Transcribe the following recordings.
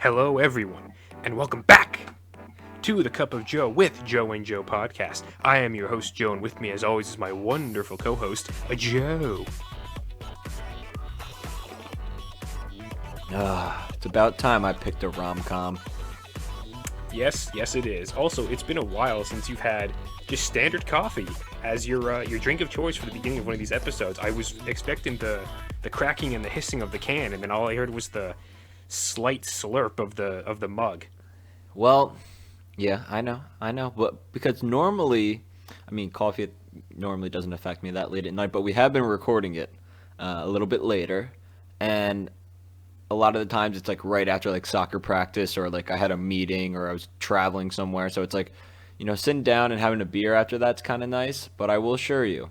Hello, everyone, and welcome back to the Cup of Joe with Joe and Joe podcast. I am your host, Joe, and with me, as always, is my wonderful co-host, Joe. It's about time I picked a rom-com. Yes, it is. Also, it's been a while since you've had just standard coffee as your drink of choice for the beginning of one of these episodes. I was expecting the cracking and the hissing of the can, and then all I heard was the slight slurp of the mug. Well, yeah, I know, but because normally, coffee normally doesn't affect me that late at night, but we have been recording it a little bit later, and a lot of the times it's like right after like soccer practice or like I had a meeting or I was traveling somewhere, so it's like, sitting down and having a beer after that's kind of nice. But I will assure you,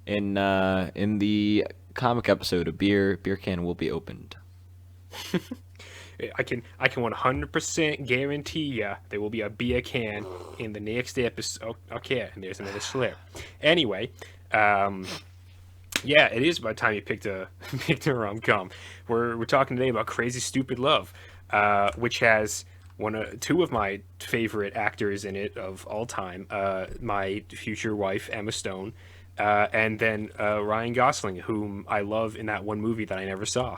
in the comic episode, a beer can will be opened. I can 100% guarantee ya there will be a beer can in the next episode. Okay, and there's another slur. Anyway, yeah, it is about time you picked a rom-com. We're talking today about Crazy Stupid Love, which has two of my favorite actors in it of all time. My future wife Emma Stone, and then Ryan Gosling, whom I love in that one movie that I never saw.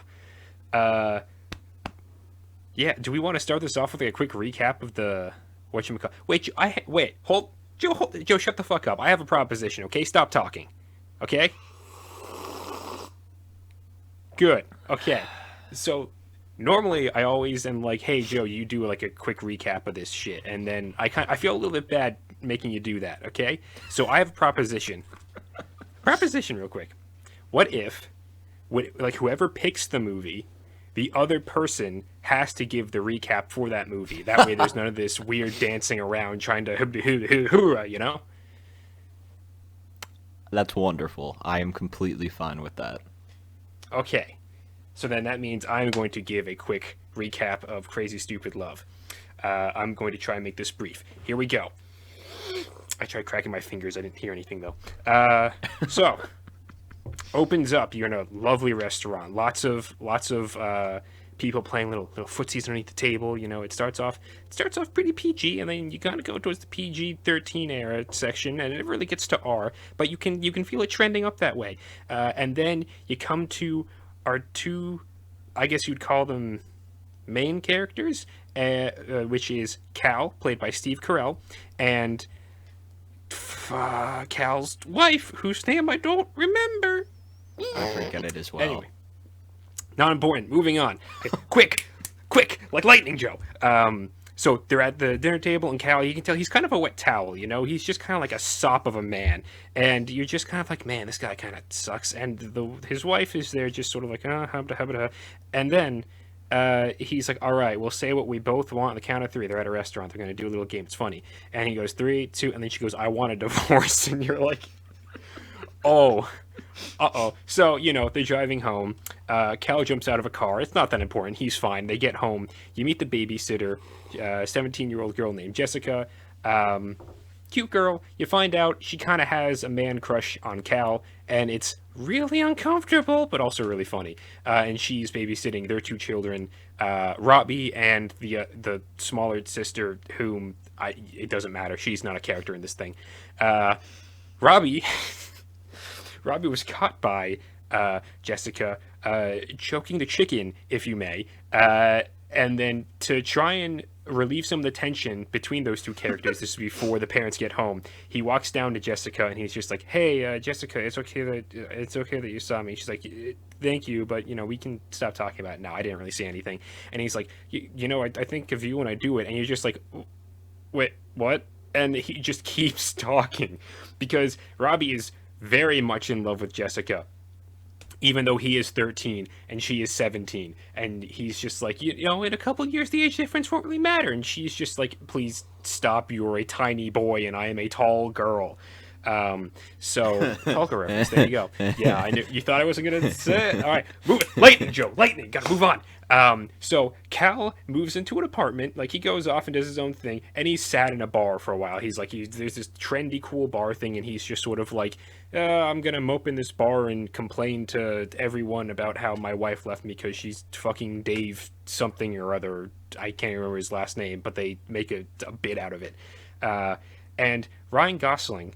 Yeah, do we want to start this off with like a quick recap of the whatchamacallit? Hold, Joe, shut the fuck up. I have a proposition, okay? Stop talking. Okay? Good. Okay. So, normally I always am like, hey, Joe, you do like a quick recap of this shit, and then I feel a little bit bad making you do that, okay? So I have a proposition. Real quick. What if, whoever picks the movie, the other person has to give the recap for that movie. That way there's none of this weird dancing around trying to hoorah. That's wonderful. I am completely fine with that. Okay. So then that means I'm going to give a quick recap of Crazy Stupid Love. I'm going to try and make this brief. Here we go. I tried cracking my fingers. I didn't hear anything, though. So... opens up, you're in a lovely restaurant, lots of people playing little footsies underneath the table. It starts off pretty PG, and then you kind of go towards the PG-13 era section, and it really gets to R, but you can feel it trending up that way. And then you come to our two, I guess you'd call them main characters, which is Cal, played by Steve Carell, and Cal's wife, whose name I don't remember. I forget it as well. Anyway, not important. Moving on. Okay, quick, like lightning, Joe. So they're at the dinner table, and Cal, you can tell he's kind of a wet towel. He's just kind of like a sop of a man, and you're just kind of like, man, this guy kind of sucks. And his wife is there, just sort of like, and then he's like, all right, we'll say what we both want on the count of three. They're at a restaurant. They're going to do a little game. It's funny. And he goes 3, 2, and then she goes, I want a divorce. And you're like, oh, uh-oh. So, they're driving home. Cal jumps out of a car. It's not that important. He's fine. They get home. You meet the babysitter, 17-year-old girl named Jessica. Cute girl. You find out she kind of has a man crush on Cal, and it's really uncomfortable, but also really funny. And she's babysitting their two children, Robbie and the smaller sister, whom it doesn't matter. She's not a character in this thing. Robbie was caught by Jessica choking the chicken, if you may, and then to try and relieve some of the tension between those two characters, this is before the parents get home, he walks down to Jessica and he's just like, hey, Jessica, it's okay that you saw me. She's like, thank you, but we can stop talking about it now. I didn't really say anything. And he's like, I think of you when I do it. And you're just like, wait, what? And he just keeps talking because Robbie is very much in love with Jessica, even though he is 13 and she is 17, and he's just like, in a couple of years the age difference won't really matter, and she's just like, please stop, you're a tiny boy and I am a tall girl. So Hulk reference. There you go. Yeah, I knew you thought I wasn't gonna say it. All right, move it. Lightning, Joe. Lightning. Gotta move on. So Cal moves into an apartment. Like he goes off and does his own thing, and he's sat in a bar for a while. He's like, there's this trendy, cool bar thing, and he's just sort of like, I'm gonna mope in this bar and complain to everyone about how my wife left me because she's fucking Dave something or other. I can't remember his last name, but they make a bit out of it. And Ryan Gosling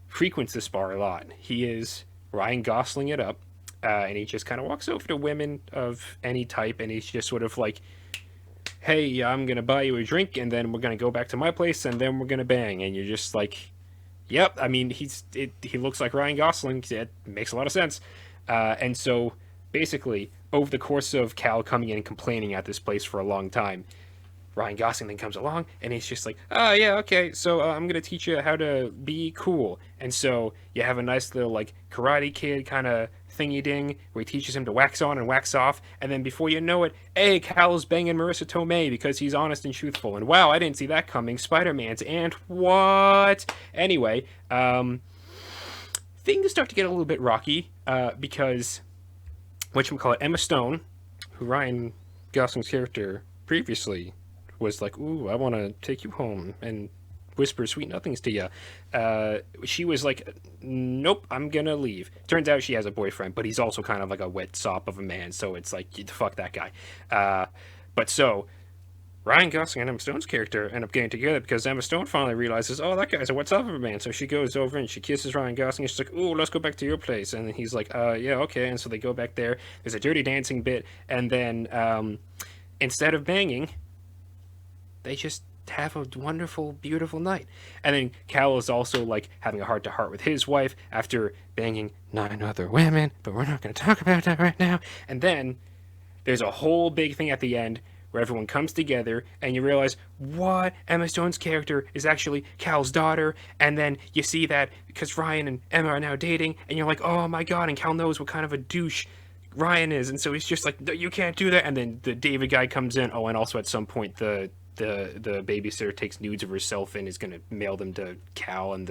frequents this bar a lot. He is Ryan Gosling it up, and he just kind of walks over to women of any type, and he's just sort of like, hey, I'm going to buy you a drink, and then we're going to go back to my place, and then we're going to bang. And you're just like, yep, I mean, he looks like Ryan Gosling. It makes a lot of sense. And so, basically, over the course of Cal coming in and complaining at this place for a long time, Ryan Gosling then comes along, and he's just like, oh, yeah, okay, so I'm going to teach you how to be cool. And so you have a nice little, like, Karate Kid kind of thingy-ding where he teaches him to wax on and wax off, and then before you know it, hey, Cal's banging Marissa Tomei because he's honest and truthful. And wow, I didn't see that coming. Spider-Man's and what? Anyway, things start to get a little bit rocky because, whatchamacallit, Emma Stone, who Ryan Gosling's character previously was like, ooh, I want to take you home and whisper sweet nothings to you. She was like, nope, I'm gonna leave. Turns out she has a boyfriend, but he's also kind of like a wet sop of a man, so it's like, fuck that guy. But so, Ryan Gosling and Emma Stone's character end up getting together because Emma Stone finally realizes, oh, that guy's a wet sop of a man. So she goes over and she kisses Ryan Gosling, and she's like, ooh, let's go back to your place. And he's like, yeah, okay. And so they go back there. There's a dirty dancing bit, and then instead of banging, they just have a wonderful, beautiful night. And then Cal is also like having a heart-to-heart with his wife after banging 9 other women, but we're not going to talk about that right now. And then there's a whole big thing at the end where everyone comes together and you realize, what? Emma Stone's character is actually Cal's daughter. And then you see that because Ryan and Emma are now dating, and you're like, oh my god, and Cal knows what kind of a douche Ryan is, and so he's just like, no, you can't do that. And then the David guy comes in. Oh, and also at some point the babysitter takes nudes of herself and is going to mail them to Cal, and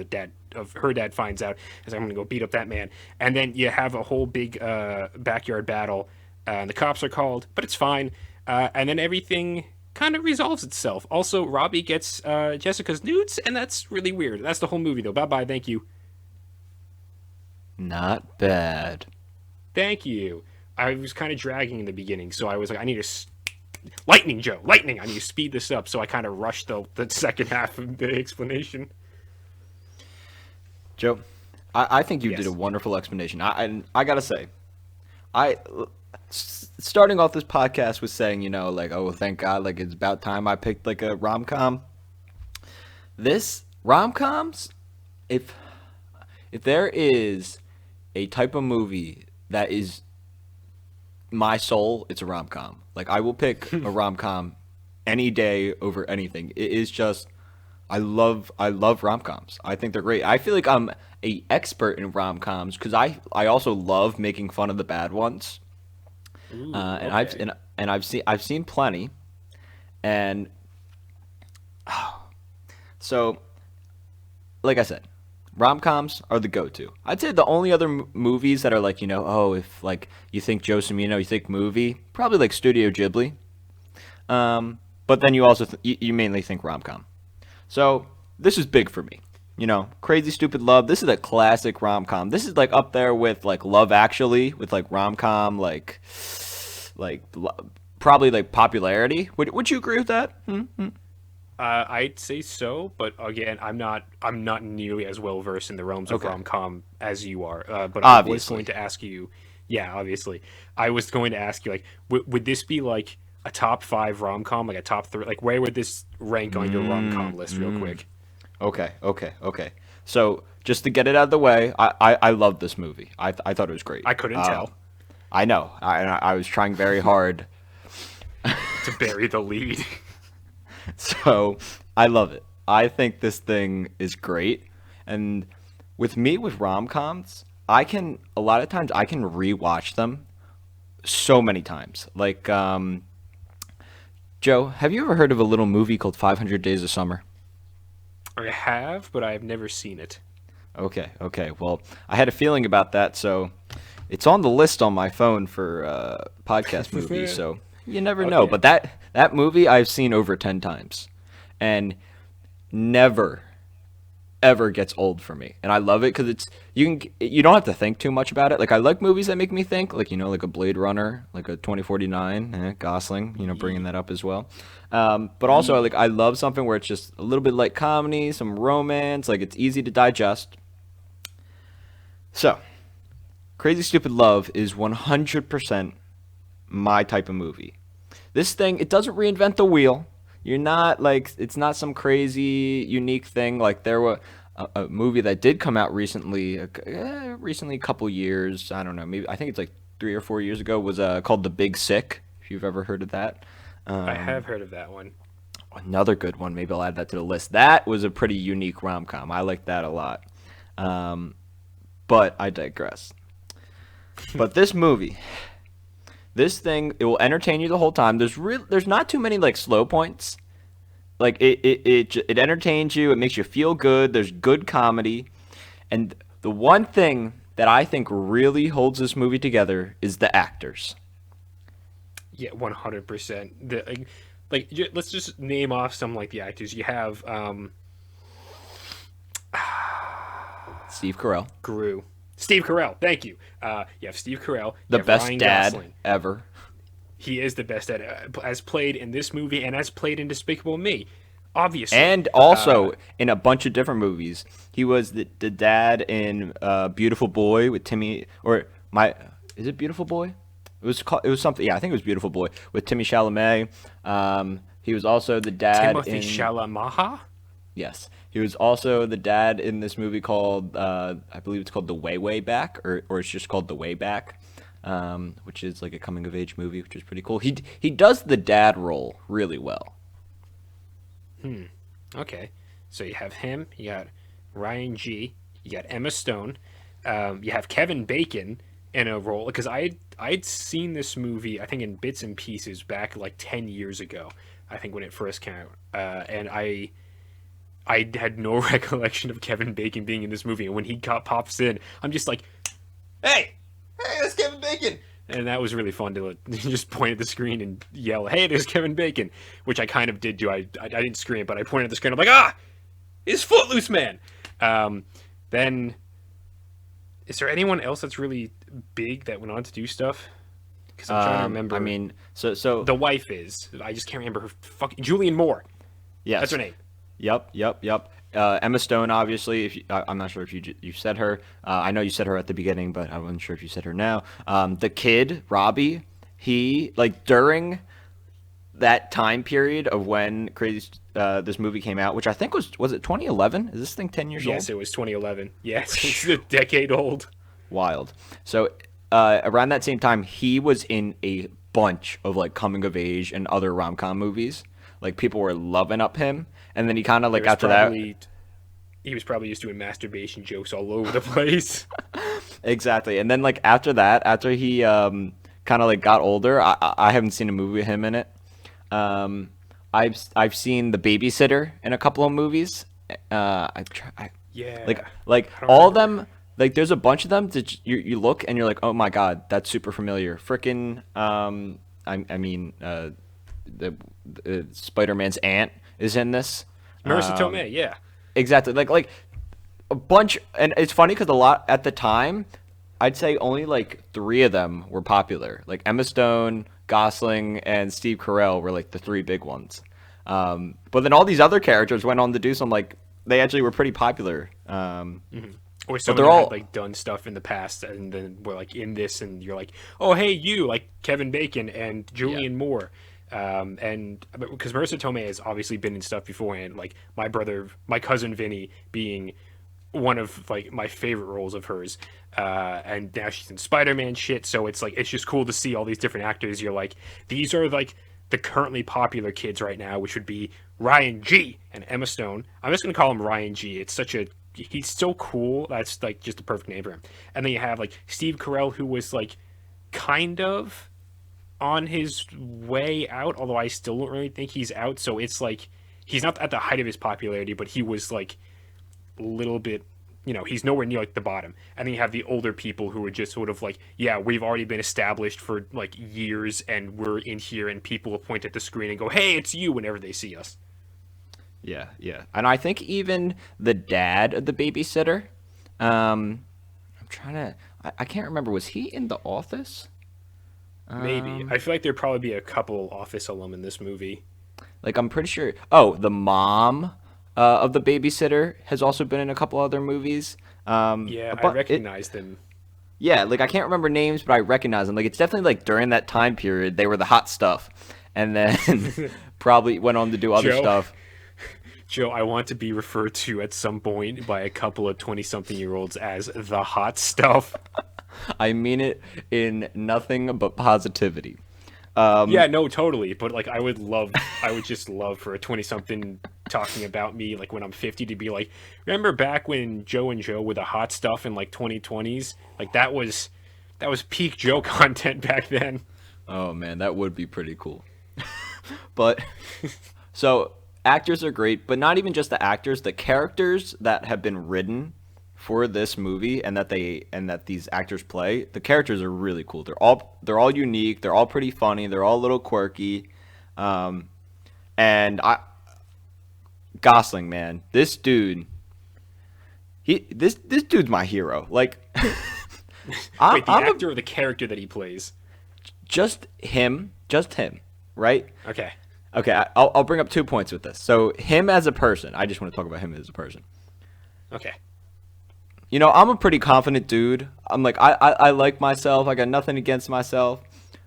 her dad finds out, is I'm going to go beat up that man. And then you have a whole big backyard battle, and the cops are called, but it's fine. And then everything kind of resolves itself. Also, Robbie gets Jessica's nudes, and that's really weird. That's the whole movie, though. Bye-bye, thank you. Not bad. Thank you. I was kind of dragging in the beginning, so I was like, I need to... Lightning, Joe! Lightning! I need to speed this up, so I kind of rushed the second half of the explanation. Joe, I think you did a wonderful explanation. I gotta say, starting off this podcast with saying, like, oh, thank God, like, it's about time I picked, like, a rom-com. This, rom-coms, if there is a type of movie that is my soul, it's a rom-com. Like, I will pick a rom-com any day over anything. It is just, I love rom-coms. I think they're great. I feel like I'm a expert in rom-coms because I also love making fun of the bad ones. Ooh, and okay. I've seen plenty, and so, like I said, rom-coms are the go-to. I'd say the only other movies that are like, oh, if like you think Joe Cimino, you think movie, probably like Studio Ghibli. But then you also you mainly think rom-com. So this is big for me. Crazy Stupid Love. This is a classic rom-com. This is like up there with like Love Actually, with like rom-com, like probably like popularity. Would you agree with that? Mm-hmm. I'd say so, but again, I'm not nearly as well versed in the realms of rom-com as you are. But I was going to ask you, yeah, obviously, I was going to ask you, like, would this be like a top 5 rom-com, like a top 3? Like, where would this rank on your rom-com list, real quick? Okay. So just to get it out of the way, I love this movie. I thought it was great. I couldn't tell. I know. I was trying very hard to bury the lead. So I love it. I think this thing is great. And with rom-coms, a lot of times I can rewatch them so many times. Like, Joe, have you ever heard of a little movie called 500 Days of Summer? I have, but I have never seen it. Okay, okay. Well, I had a feeling about that, so it's on the list on my phone for podcast movies. So you never know. Okay. But that movie I've seen over 10 times, and never ever gets old for me. And I love it because you don't have to think too much about it. Like I like movies that make me think, like like a Blade Runner, like a 2049, Gosling, bringing that up as well. But also I love something where it's just a little bit like comedy, some romance, like it's easy to digest. So, Crazy Stupid Love is 100% my type of movie. This thing, it doesn't reinvent the wheel. You're not like, it's not some crazy unique thing. Like there were a movie that did come out recently, recently a couple years. I don't know, maybe I think it's like 3 or 4 years ago. Was called The Big Sick. If you've ever heard of that. I have heard of that one. Another good one. Maybe I'll add that to the list. That was a pretty unique rom com. I like that a lot. But I digress. But this movie, this thing, it will entertain you the whole time. There's not too many like slow points. Like it entertains you. It makes you feel good. There's good comedy, and the one thing that I think really holds this movie together is the actors. Yeah, 100%. Let's just name off some like the actors. You have Steve Carell, Steve Carell. Thank you. You have Steve Carell. the You have best Ryan dad Gosling. ever. He is the best at as played in this movie and as played in Despicable Me, obviously. And also in a bunch of different movies. He was the dad in Beautiful Boy with Timmy, or my, is it Beautiful Boy? It was something. Yeah, I think it was Beautiful Boy with Timmy Chalamet. He was also the dad Timothy in Chalamet. Yes, he was also the dad in this movie called I believe it's called The Way Back, or it's just called The Way Back, which is like a coming of age movie, which is pretty cool. He does the dad role really well. Okay, so you have him. You got Ryan G. You got Emma Stone. You have Kevin Bacon in a role because I'd seen this movie I think in bits and pieces back like 10 years ago. I think when it first came out, and I had no recollection of Kevin Bacon being in this movie. And when he pops in, I'm just like, hey, that's Kevin Bacon. And that was really fun to just point at the screen and yell, hey, there's Kevin Bacon, which I kind of did do. I didn't scream, but I pointed at the screen. I'm like, it's Footloose Man. Then, is there anyone else that's really big that went on to do stuff? Because I'm trying to remember. I mean, so the wife is. I just can't remember her fucking Julianne Moore. yes, That's her name. Yep. Emma Stone, obviously. I'm not sure if you said her. I know you said her at the beginning, but I wasn't sure if you said her now. The kid, Robbie, he like during that time period of when this movie came out, which I think was it 2011? Is this thing 10 years old? Yes, it was 2011. Yes, it's a decade old. Wild. So around that same time, he was in a bunch of like coming of age and other rom-com movies. Like people were loving up him, and then he kind of like after that, he was probably just doing masturbation jokes all over the place. exactly. And then like after that, after he kind of like got older, I haven't seen a movie with him in it. I've seen The Babysitter in a couple of movies. Yeah, like all of them. Like there's a bunch of them that you look and you're like, oh my god, that's super familiar. Frickin' I mean the Spider-Man's aunt is in this. Marissa Tomei, yeah. Exactly. Like a bunch, and it's funny because a lot at the time, I'd say only like 3 of them were popular. Like Emma Stone, Gosling, and Steve Carell were like the 3 big ones. But then all these other characters went on to do some like they actually were pretty popular. Or some they're of them all had like done stuff in the past and then were like in this, and you're like, oh hey, you like Kevin Bacon and Julianne Moore. And because Marissa Tomei has obviously been in stuff beforehand, like my cousin Vinny being one of like my favorite roles of hers, and now she's in Spider-Man shit. So it's like it's just cool to see all these different actors. You're like, these are like the currently popular kids right now, which would be Ryan G and Emma Stone. I'm just gonna call him Ryan G. He's so cool. That's like just the perfect name for him. And then you have like Steve Carell, who was like kind of on his way out, although I still don't really think he's out. So it's like he's not at the height of his popularity, but he was like a little bit, he's nowhere near like the bottom. And then you have the older people who are just sort of like, yeah, we've already been established for like years, and we're in here, and people will point at the screen and go, hey, it's you, whenever they see us. Yeah, yeah. And I think even the dad of the babysitter, I'm trying to, I can't remember. Was he in The Office? Maybe. I feel like there'd probably be a couple Office alum in this movie. Like, I'm pretty sure. Oh, the mom of the babysitter has also been in a couple other movies. Yeah, I But it, recognized them. yeah, like I can't remember names, but I recognize them. Like, it's definitely like during that time period, they were the hot stuff, and then probably went on to do other Joe, stuff. Joe, I want to be referred to at some point by a couple of 20-something-year-olds as the hot stuff. I mean it in nothing but positivity. Yeah, no, totally. But like, I would just love for a 20-something talking about me, like when I'm 50, to be like, remember back when Joe and Joe were the hot stuff in like 2020s? Like that was peak Joe content back then. Oh man, that would be pretty cool. But so actors are great, but not even just the actors, the characters that have been written for this movie and that these actors play, the characters are really cool. They're all unique, they're all pretty funny, they're all a little quirky. And I Gosling, man, this dude, this dude's my hero. Like Wait, the I'm actor or the character that he plays? just him, right? Okay. Okay, I'll bring up 2 points with this. So him as a person, I just want to talk about him as a person. Okay. I'm a pretty confident dude. I'm like, I like myself. I got nothing against myself.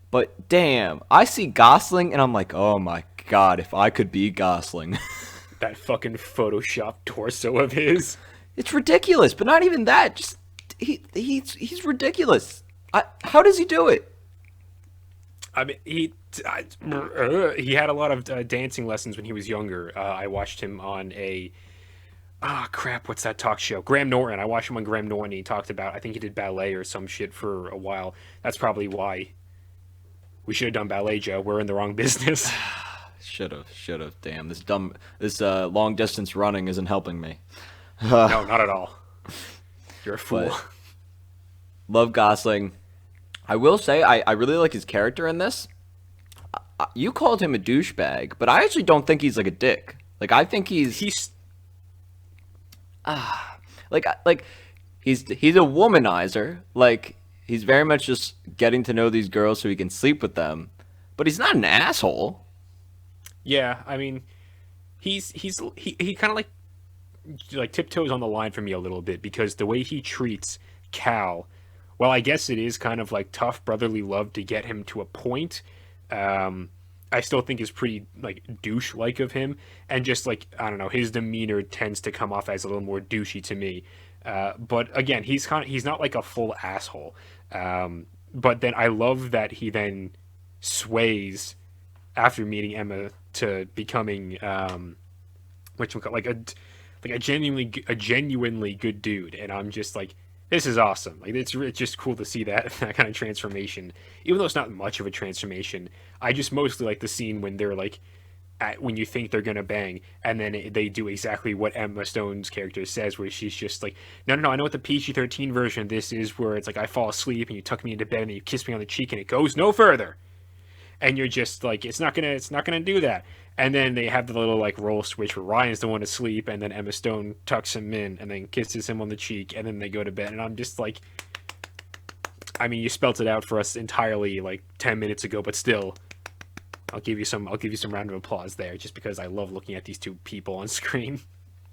But damn, I see Gosling and I'm like, oh my God, if I could be Gosling. That fucking Photoshop torso of his. It's ridiculous, but not even that. Just he's ridiculous. How does he do it? I mean, he had a lot of dancing lessons when he was younger. I watched him on a crap, what's that talk show? Graham Norton. I watched him on Graham Norton. He talked about, I think he did ballet or some shit for a while. That's probably why we should have done ballet, Joe. We're in the wrong business. Should have. Damn, this long distance running isn't helping me. No, not at all. You're a fool. But love Gosling. I will say I really like his character in this. You called him a douchebag, but I actually don't think he's like a dick. Like I think He's like he's a womanizer. Like he's very much just getting to know these girls so he can sleep with them. But he's not an asshole. Yeah, I mean, he kind of like tiptoes on the line for me a little bit, because the way he treats Cal, well, I guess it is kind of like tough brotherly love to get him to a point. I still think is pretty like douche-like of him, and just like, I don't know, his demeanor tends to come off as a little more douchey to me. But again, he's not like a full asshole. But then I love that he then sways after meeting Emma to becoming like a genuinely good dude, and I'm just like, this is awesome. Like it's just cool to see that kind of transformation, even though it's not much of a transformation. I just mostly like the scene when they're like when you think they're gonna bang, and then they do exactly what Emma Stone's character says, where she's just like, no, I know what the PG-13 version of this is, where it's like I fall asleep and you tuck me into bed and you kiss me on the cheek and it goes no further. And you're just like, it's not gonna do that. And then they have the little like role switch where Ryan's the one asleep, and then Emma Stone tucks him in and then kisses him on the cheek, and then they go to bed. And I'm just like, I mean, you spelt it out for us entirely like 10 minutes ago, but still, I'll give you some round of applause there, just because I love looking at these two people on screen.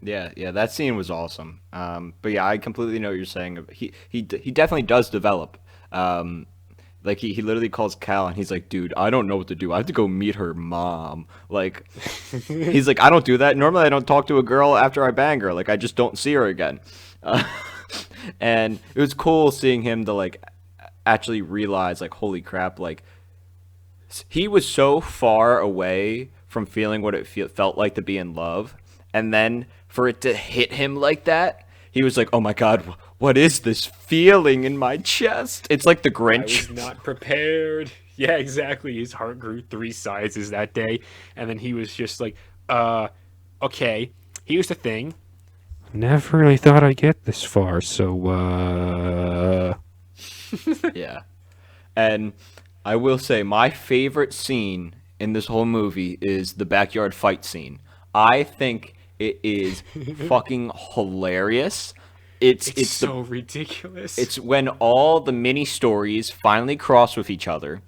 Yeah, that scene was awesome. But yeah, I completely know what you're saying. He definitely does develop. Like he literally calls Cal and he's like, dude, I don't know what to do. I have to go meet her mom. Like, he's like, I don't do that. Normally I don't talk to a girl after I bang her. Like, I just don't see her again. And it was cool seeing him to like actually realize, like, holy crap, like he was so far away from feeling what it felt like to be in love. And then for it to hit him like that, he was like, oh my God, what is this feeling in my chest? It's like the Grinch. I was not prepared. Yeah, exactly. His heart grew 3 sizes that day. And then he was just like, okay, here's the thing. Never really thought I'd get this far, so, Yeah. And I will say my favorite scene in this whole movie is the backyard fight scene. I think it is fucking hilarious. it's It's the so ridiculous. it's when all the mini stories finally cross with each other.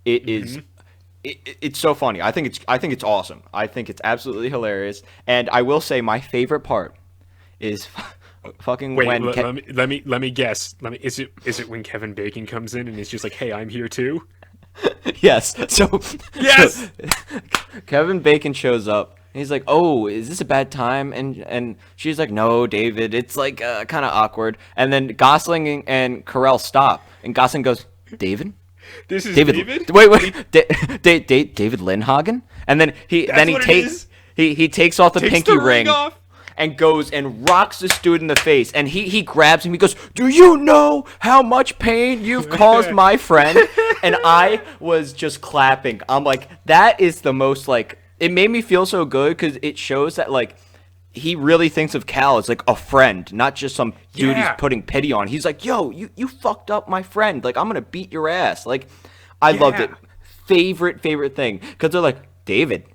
It is it's so funny. I think it's awesome. I think it's absolutely hilarious. And I will say my favorite part is fucking Wait, when let me guess. Is it when Kevin Bacon comes in and he's just like, "Hey, I'm here too." yes. So Yes. Kevin Bacon shows up. And he's like, "Oh, is this a bad time?" And she's like, "No, David. It's like kind of awkward." And then Gosling and Carell stop, and Gosling goes, "David, This is David, David. wait, David Lindhagen." And then That's he what it takes is. he takes off the Takes pinky the ring ring off. and goes and rocks this dude in the face. And he grabs him. He goes, "Do you know how much pain you've caused my friend?" And I was just clapping. I'm like, that is the most like. It made me feel so good because it shows that like he really thinks of Cal as like a friend, not just some dude he's Yeah. putting pity on. He's like, "Yo, you fucked up my friend. Like I'm gonna beat your ass." Like I loved it. Yeah. Favorite thing because they're like David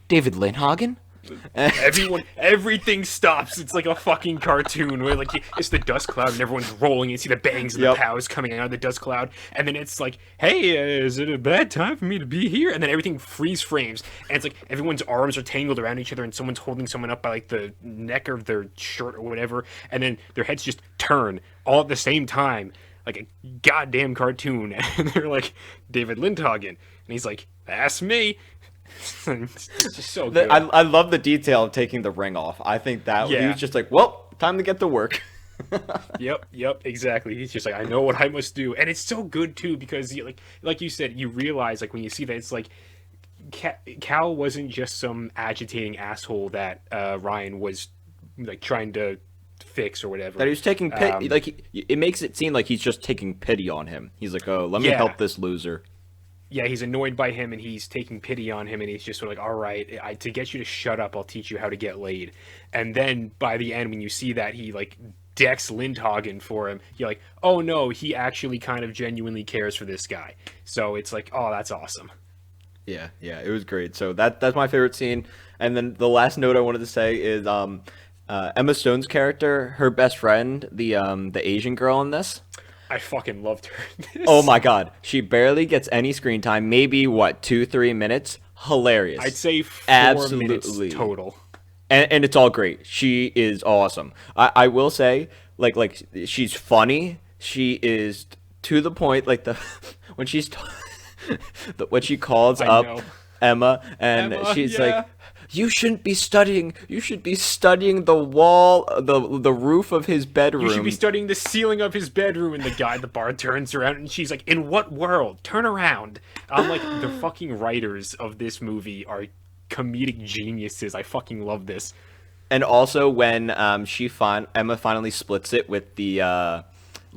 Lindhagen. Everything stops. It's like a fucking cartoon where like it's the dust cloud and everyone's rolling. You see the bangs and Yep. the pows coming out of the dust cloud, and then it's like, "Hey, is it a bad time for me to be here?" And then everything freeze frames, and it's like everyone's arms are tangled around each other, and someone's holding someone up by like the neck of their shirt or whatever, and then their heads just turn all at the same time, like a goddamn cartoon. And they're like, "David Lindhagen," and he's like, "That's me." It's just so good. I love the detail of taking the ring off. I think that he Yeah. was just like, well, time to get to work. Yep, exactly. He's just like, I know what I must do, and it's so good too because, like you said, you realize like when you see that it's like Cal wasn't just some agitating asshole that Ryan was like trying to fix or whatever. That he was taking pity. It makes it seem like he's just taking pity on him. He's like, oh, let me Yeah. help this loser. Yeah, he's annoyed by him and he's taking pity on him and he's just sort of like, all right, to get you to shut up, I'll teach you how to get laid. And then by the end, when you see that he like decks Lindhagen for him, you're like, oh no, he actually kind of genuinely cares for this guy. So it's like, oh, that's awesome. Yeah, it was great. So that's my favorite scene. And then the last note I wanted to say is Emma Stone's character, her best friend, the Asian girl in this. I fucking loved her. in this. Oh my god, she barely gets any screen time. Maybe what 2-3 minutes. Hilarious. I'd say 4 Absolutely. minutes total. And it's all great. She is awesome. I will say, like she's funny. She is to the point. Like the when she's when she calls I up know. Emma and Emma, she's yeah. like, "You shouldn't be studying. You should be studying the wall, the roof of his bedroom." You should be studying the ceiling of his bedroom. And the guy at the bar turns around and she's like, in what world? Turn around. I'm like, the fucking writers of this movie are comedic geniuses. I fucking love this. And also when Emma finally splits it with the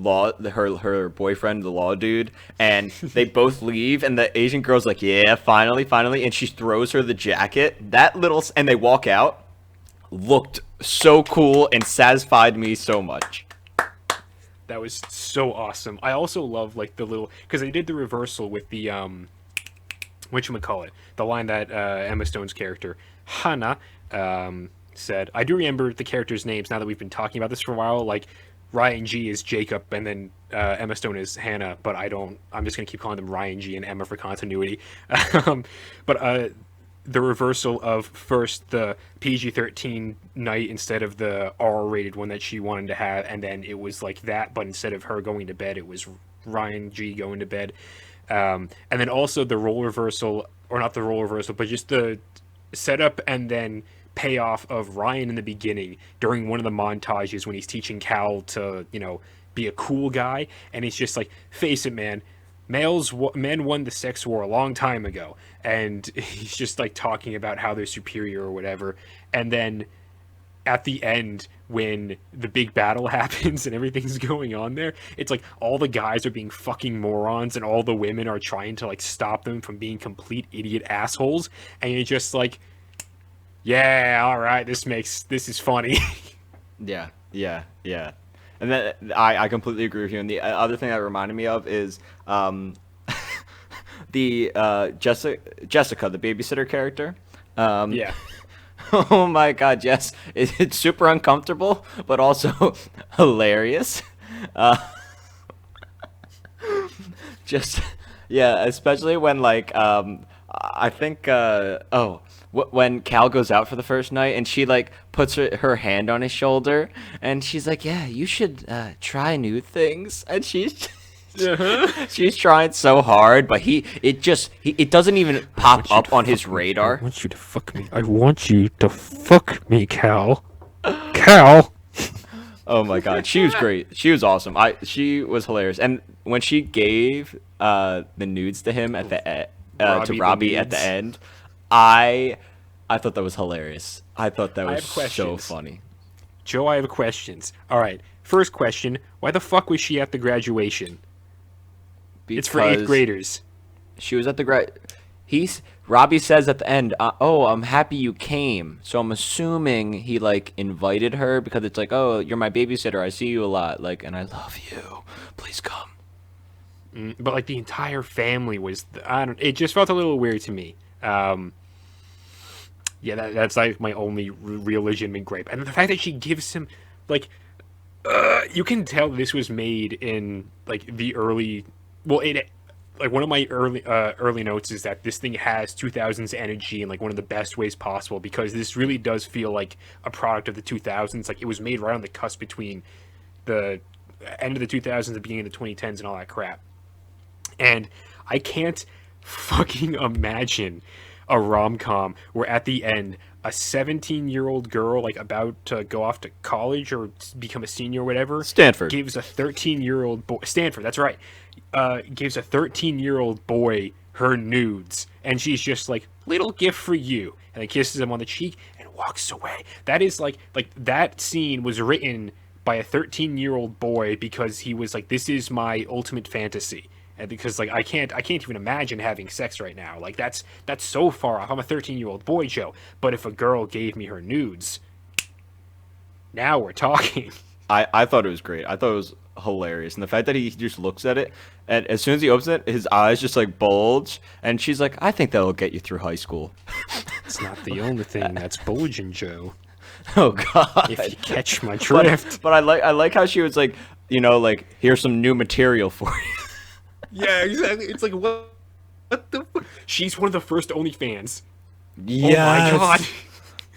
her boyfriend, the law dude, and they both leave, and the Asian girl's like, "Yeah, finally," and she throws her the jacket. And they walk out. Looked so cool and satisfied me so much. That was so awesome. I also love like the little because they did the reversal with the whatchamacallit, the line that Emma Stone's character Hannah said. I do remember the characters' names now that we've been talking about this for a while. Like Ryan G is Jacob, and then Emma Stone is Hannah. But I'm just gonna keep calling them Ryan G and Emma for continuity. But the reversal of first the PG-13 night instead of the R-rated one that she wanted to have, and then it was like that, but instead of her going to bed, it was Ryan G going to bed. And then also the role reversal, or not the role reversal, but just the setup and then payoff of Ryan in the beginning during one of the montages when he's teaching Cal to, be a cool guy, and he's just like, face it, man. Men won the sex war a long time ago, and he's just like talking about how they're superior or whatever. And then at the end, when the big battle happens and everything's going on there, it's like all the guys are being fucking morons and all the women are trying to like stop them from being complete idiot assholes. And you're just like, yeah, all right, this is funny. Yeah, yeah. And then I completely agree with you. And the other thing that reminded me of is the Jessica, the babysitter character. Um, Yeah. oh my God, yes, it's super uncomfortable, but also hilarious. Uh, just yeah, especially when like I think when Cal goes out for the first night and she like puts her hand on his shoulder and she's like, yeah, you should try new things, and she's Uh-huh. she's trying so hard, but it doesn't even pop up on his I radar. want you to fuck me. I want you to fuck me, Cal. Cal. Oh my God, she was great. She was awesome. She was hilarious. And when she gave the nudes to him at to Robbie the Robbie at the nudes. end, I I thought that was hilarious. I thought that I was have so questions. funny. Joe, I have questions. All right. First question: why the fuck was she at the graduation? It's for eighth Because graders. she was at the Robbie says at the end, "Oh, I'm happy you came." So I'm assuming he like invited her because it's like, "Oh, you're my babysitter. I see you a lot, like, and I love you. Please come." But like the entire family was. I don't. It just felt a little weird to me. Yeah, that's like my only real legitimate gripe, and the fact that she gives him, like, you can tell this was made in like the early. Well, it like one of my early notes is that this thing has 2000s energy in like one of the best ways possible, because this really does feel like a product of the 2000s. Like it was made right on the cusp between the end of the 2000s, the beginning of the 2010s, and all that crap. And I can't fucking imagine a rom-com where at the end a 17-year-old girl like about to go off to college or become a senior or whatever Stanford. gives a 13-year-old boy, Stanford, that's right, gives a 13-year-old boy her nudes, and she's just like, little gift for you, and then kisses him on the cheek and walks away. That is like that scene was written by a 13-year-old boy because he was like, this is my ultimate fantasy. And because like I can't even imagine having sex right now. Like that's so far off. I'm a 13-year-old boy, Joe. But if a girl gave me her nudes, now we're talking. I thought it was great. I thought it was hilarious, and the fact that he just looks at it, and as soon as he opens it, his eyes just like bulge, and she's like, "I think that'll get you through high school." It's not the only thing that's bulging, Joe. Oh God. If you catch my drift. But I like how she was like, like, here's some new material for you. Yeah, exactly. It's like what the fuck? She's one of the first OnlyFans. Yes. Oh my god.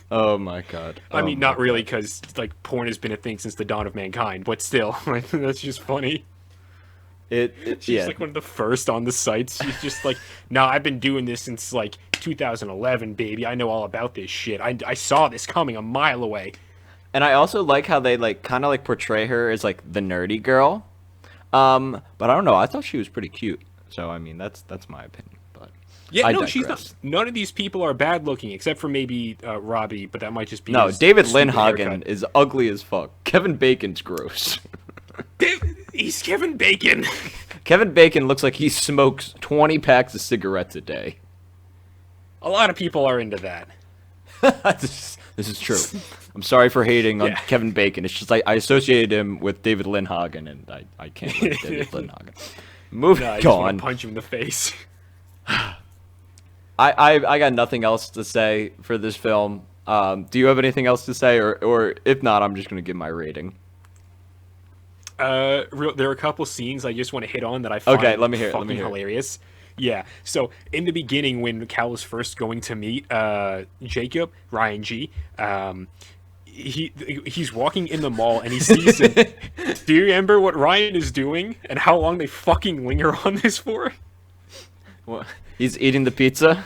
Oh my God. I Oh mean, my not really, God. because like porn has been a thing since the dawn of mankind. But still, like, that's just funny. She's Yeah. like one of the first on the sites. She's just like, nah, I've been doing this since like 2011, baby. I know all about this shit. I saw this coming a mile away. And I also like how they like kind of like portray her as like the nerdy girl. But I don't know. I thought she was pretty cute. So I mean, that's my opinion. But Yeah, I no, digress. she's not. None of these people are bad looking, except for maybe Robbie, but that might just be No, his David stupid Lindhagen haircut. is ugly as fuck. Kevin Bacon's gross. He's Kevin Bacon. Kevin Bacon looks like he smokes 20 packs of cigarettes a day. A lot of people are into that. This is true. I'm sorry for hating on Yeah. Kevin Bacon. It's just like I associated him with David Lindhagen, and I can't like David Lindhagen. Moving No, I just want on. to punch him in the face. I got nothing else to say for this film. Do you have anything else to say, or if not, I'm just gonna give my rating. There are a couple scenes I just want to hit on that I find Okay, let me hear it, let fucking me hear it. hilarious. Yeah, so in the beginning, when Cal is first going to meet Jacob, Ryan G, he's walking in the mall and he sees him. Do you remember what Ryan is doing and how long they fucking linger on this for? What? He's eating the pizza.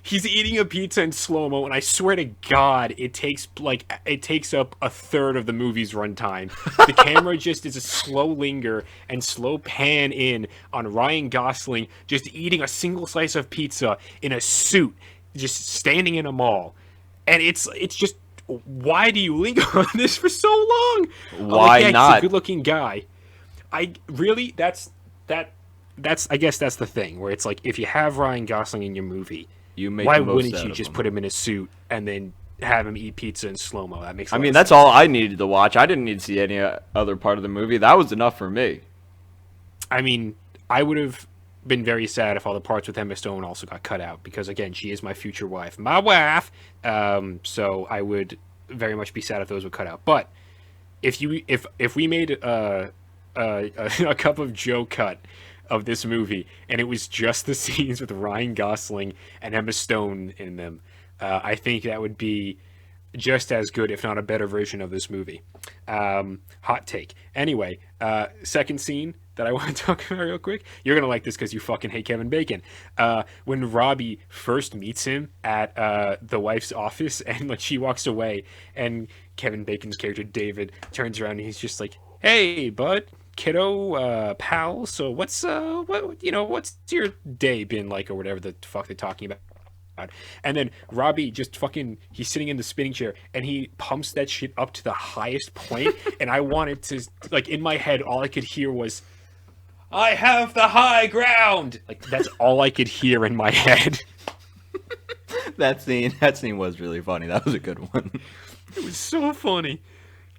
He's eating a pizza in slow-mo, and I swear to God, it takes up a third of the movie's runtime. The camera just is a slow linger and slow pan in on Ryan Gosling just eating a single slice of pizza in a suit, just standing in a mall. And it's just, why do you linger on this for so long? I'm Why like, yeah, He's not? a good-looking guy. I really, that's I guess that's the thing, where it's like, if you have Ryan Gosling in your movie, You make why the most wouldn't out you of just him. put him in a suit and then have him eat pizza in slow mo. That makes. A I lot mean, of that's sense. all I needed to watch. I didn't need to see any other part of the movie. That was enough for me. I mean, I would have been very sad if all the parts with Emma Stone also got cut out because again, she is my future wife, my wife. So I would very much be sad if those were cut out. But if we made a cup of Joe cut of this movie and it was just the scenes with Ryan Gosling and Emma Stone in them, I think that would be just as good, if not a better version of this movie. Hot take. Anyway, second scene that I want to talk about real quick. You're gonna like this because you fucking hate Kevin Bacon. When Robbie first meets him at the wife's office, and like she walks away, and Kevin Bacon's character David turns around and he's just like, "Hey, bud." Kiddo, pal. So what's what's your day been like, or whatever the fuck they're talking about? And then Robbie just fucking, he's sitting in the spinning chair and he pumps that shit up to the highest point. And I wanted to, like, in my head, all I could hear was, I have the high ground. Like, that's all I could hear in my head. That scene was really funny. That was a good one. It was so funny.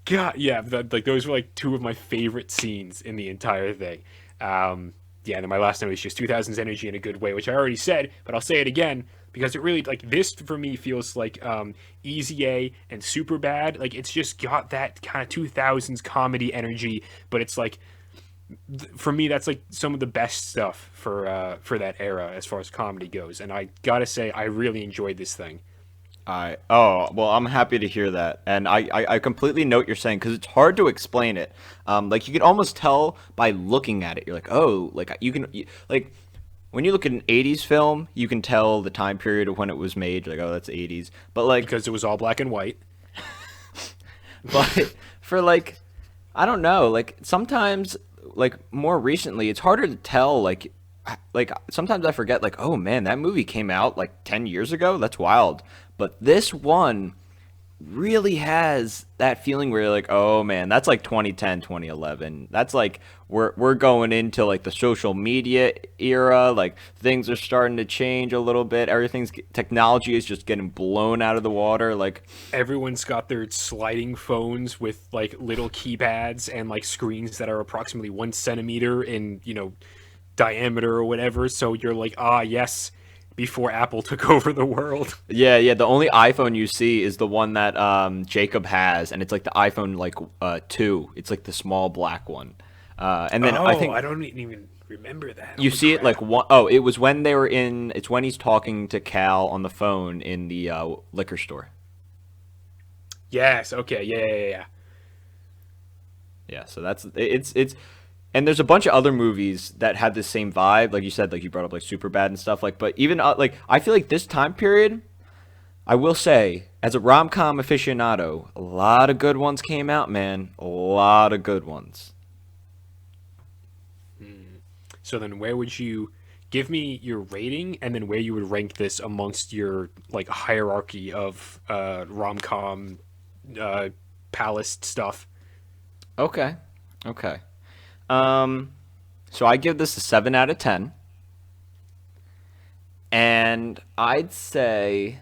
God, yeah, like those were like two of my favorite scenes in the entire thing. Yeah, and then my last note is just 2000's energy in a good way, which I already said, but I'll say it again because it really, like, this for me feels like Easy A and Superbad. Like, it's just got that kind of 2000s comedy energy, but it's like, for me, that's like some of the best stuff for that era as far as comedy goes. And I gotta say, I really enjoyed this thing. I'm happy to hear that, and I completely know what you're saying because it's hard to explain it. Like you can almost tell by looking at it. You're like, oh, like like when you look at an '80s film, you can tell the time period of when it was made. You're like, oh, that's '80s, but like Because it was all black and white. but for like, I don't know, like sometimes like more recently, it's harder to tell like sometimes I forget like, oh man, that movie came out like 10 years ago. That's wild. But this one really has that feeling where you're like, oh man, that's like 2010, 2011. That's like we're going into like the social media era. Like things are starting to change a little bit. Technology is just getting blown out of the water. Like Everyone's got their sliding phones with like little keypads and like screens that are approximately 1 centimeter in, diameter or whatever. So you're like, ah, yes, before Apple took over the world. yeah. The only iPhone you see is the one that Jacob has, and it's like the iPhone like 2. It's like the small black one. And then I think I don't even remember that. you Holy see it crap. like one oh it was when they were in. It's when he's talking to Cal on the phone in the liquor store. Yes. Okay. Yeah. Yeah, so it's and there's a bunch of other movies that had the same vibe, like you said, like you brought up like Superbad and stuff. Like, but even like I feel like this time period, I will say, as a rom-com aficionado, a lot of good ones came out, man. A lot of good ones. So then, where would you give me your rating, and then where you would rank this amongst your like hierarchy of rom-com palace stuff? Okay, okay. So I give this a 7 out of 10, and I'd say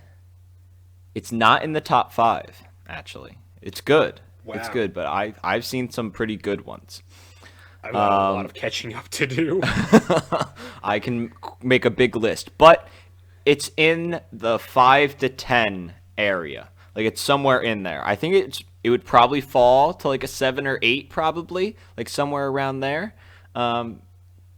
it's not in the top 5. Actually, it's good. It's Wow. good, but I've seen some pretty good ones. I've got a lot of catching up to do. I can make a big list, but it's in the 5 to 10 area. Like it's somewhere in there. I think it would probably fall to like a 7 or 8 probably, like somewhere around there.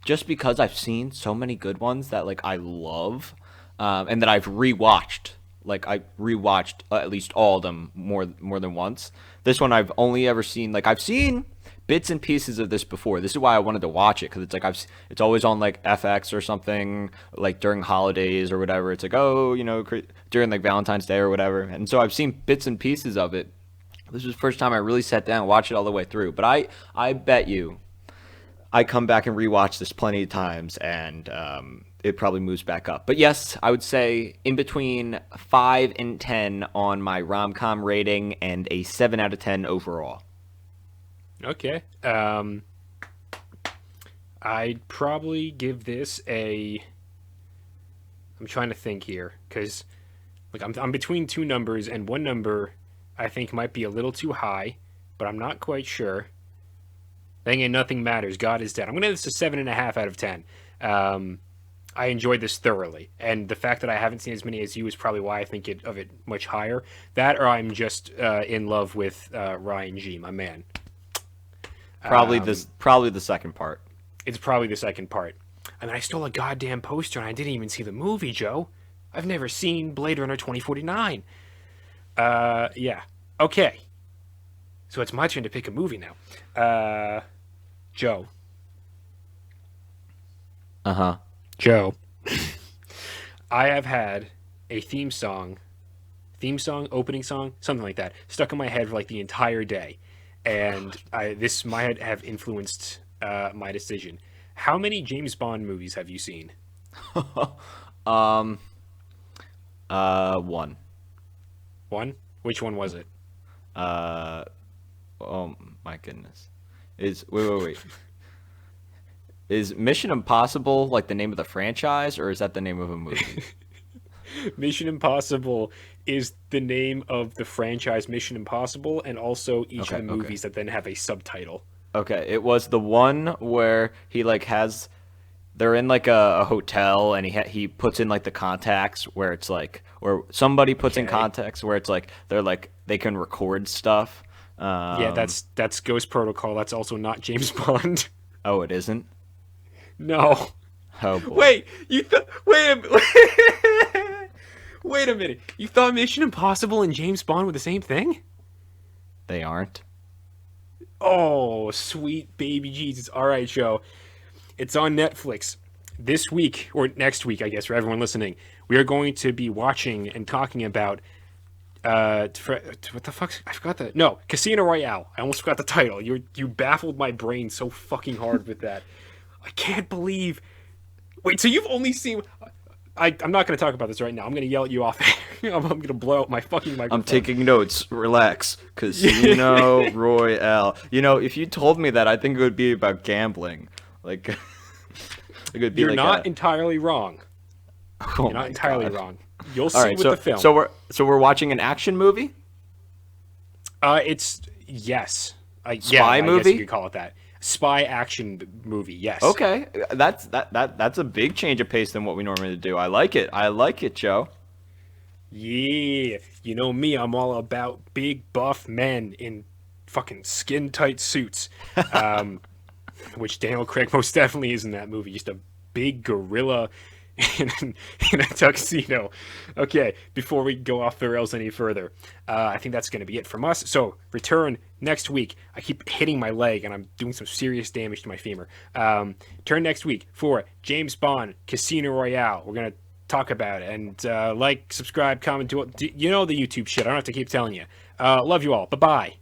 Just because I've seen so many good ones that like I love, and that I've rewatched. Like I rewatched at least all of them more than once. This one I've only ever seen, like I've seen bits and pieces of this before. This is why I wanted to watch it, because it's like it's always on like FX or something, like during holidays or whatever. It's like, oh, during like Valentine's Day or whatever. And so I've seen bits and pieces of it. This was the first time I really sat down and watched it all the way through. But I bet you I come back and rewatch this plenty of times, and it probably moves back up. But yes, I would say in between 5 and 10 on my rom-com rating, and a 7 out of 10 overall. Okay. I'd probably give this a. I'm trying to think here because Like I'm between two numbers, and one number I think might be a little too high, but I'm not quite sure. Then again, nothing matters. God is dead. I'm gonna give this a 7.5 out of 10. I enjoyed this thoroughly, and the fact that I haven't seen as many as you is probably why I think of it much higher. That, or I'm just in love with Ryan G, my man. Probably the second part. It's probably the second part. I mean, I stole a goddamn poster, and I didn't even see the movie, Joe. I've never seen Blade Runner 2049. Yeah. Okay. So it's my turn to pick a movie now. Joe. Uh-huh. Joe. I have had a theme song, opening song, something like that, stuck in my head for like the entire day. And this might have influenced my decision. How many James Bond movies have you seen? One. One? Which one was it? Oh my goodness. Wait. Is Mission Impossible like the name of the franchise, or is that the name of a movie? Mission Impossible is the name of the franchise Mission Impossible, and also each of the movies that then have a subtitle. Okay, it was the one where he like has, they're in like a hotel, and he puts in like the contacts where it's like, or somebody puts in contacts where it's like they can record stuff. Yeah, that's Ghost Protocol. That's also not James Bond. Oh, it isn't? No. Oh boy. Wait, wait a minute. You thought Mission Impossible and James Bond were the same thing? They aren't. Oh, sweet baby Jesus. All right, Joe. It's on Netflix this week, or next week, I guess, for everyone listening. We are going to be watching and talking about what the fuck? I forgot the Casino Royale. I almost forgot the title. You baffled my brain so fucking hard with that. I can't believe. Wait, so you've only seen? I'm not going to talk about this right now. I'm going to yell at you off. I'm going to blow out my fucking microphone. I'm taking notes. Relax. Casino Royale. You know, if you told me that, I think it would be about gambling. Like, it would be. You're like not entirely wrong. Oh You're not entirely wrong. You'll see All right, with the film. So we're watching an action movie. It's yes. Spy I movie? guess you could call it that. Spy action movie. Yes. Okay, that's a big change of pace than what we normally do. I like it, Joe. Yeah, you know me. I'm all about big buff men in fucking skin tight suits, which Daniel Craig most definitely is in that movie. Just a big gorilla in a tuxedo. Okay, before we go off the rails any further, I think that's going to be it from us. So return next week. I keep hitting my leg and I'm doing some serious damage to my femur. Turn next week for James Bond Casino Royale. We're going to talk about it, and like, subscribe, comment, do you know the YouTube shit. I don't have to keep telling you. Love you all. Bye bye.